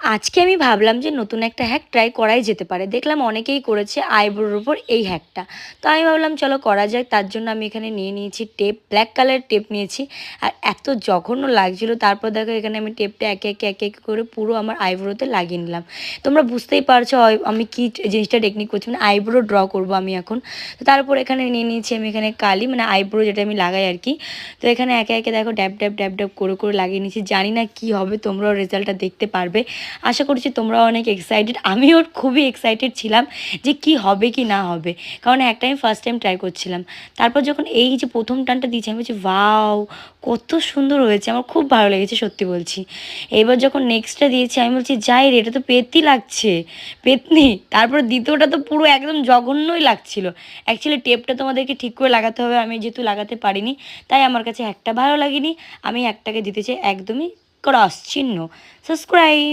আজকে আমি ভাবলাম যে নতুন একটা হ্যাক ট্রাই করাই যেতে পারে। দেখলাম অনেকেই করেছে আইব্রোর উপর এই হ্যাকটা। তো আমি ভাবলাম চলো করা যাক। তার জন্য আমি এখানে নিয়ে নিয়েছি টেপ, ব্ল্যাক কালারের টেপ নিয়েছি। আর এত জঘন্য লাগছিল, তারপর দেখো এখানে আমি টেপটা একে একে করে পুরো আমার আইব্রোতে লাগিয়ে নিলাম। তোমরা বুঝতেই পারছো আমি কি জিনিসটা টেকনিক করছি, মানে আইব্রো ড্র করবো আমি এখন। তো তারপর এখানে নিয়ে নিয়েছি আমি এখানে কালি, মানে আইব্রো যেটা আমি লাগাই আর কি। তো এখানে একে একে দেখো ড্যাব ড্যাব ড্যাব ড্যাব করে লাগিয়ে নিয়েছি। জানি না কি হবে, তোমরাও রেজাল্টটা দেখতে পারবে। আশা করছি তোমরাও অনেক এক্সাইটেড, আমিও খুবই এক্সাইটেড ছিলাম যে কি হবে কি না হবে, কারণ একটা আমি ফার্স্ট টাইম ট্রাই করছিলাম। তারপর যখন এই যে প্রথম টানটা দিয়েছি আমি বলছি ওয়াও, কত সুন্দর হয়েছে, আমার খুব ভালো লেগেছে সত্যি বলছি। এবার যখন নেক্সটটা দিয়েছি আমি বলছি যাই রে, এটা তো পেতই লাগছে, পেতনি। তারপর দ্বিতীয়টা তো পুরো একদম জঘন্যই লাগছিল। অ্যাকচুয়ালি টেপটা তোমাদেরকে ঠিক করে লাগাতে হবে, আমি যেহেতু লাগাতে পারিনি তাই আমার কাছে একটা ভালো লাগেনি। আমি একটাকে দিতে চাই একদমই ক্রস চিহ্ন। সাবস্ক্রাইব।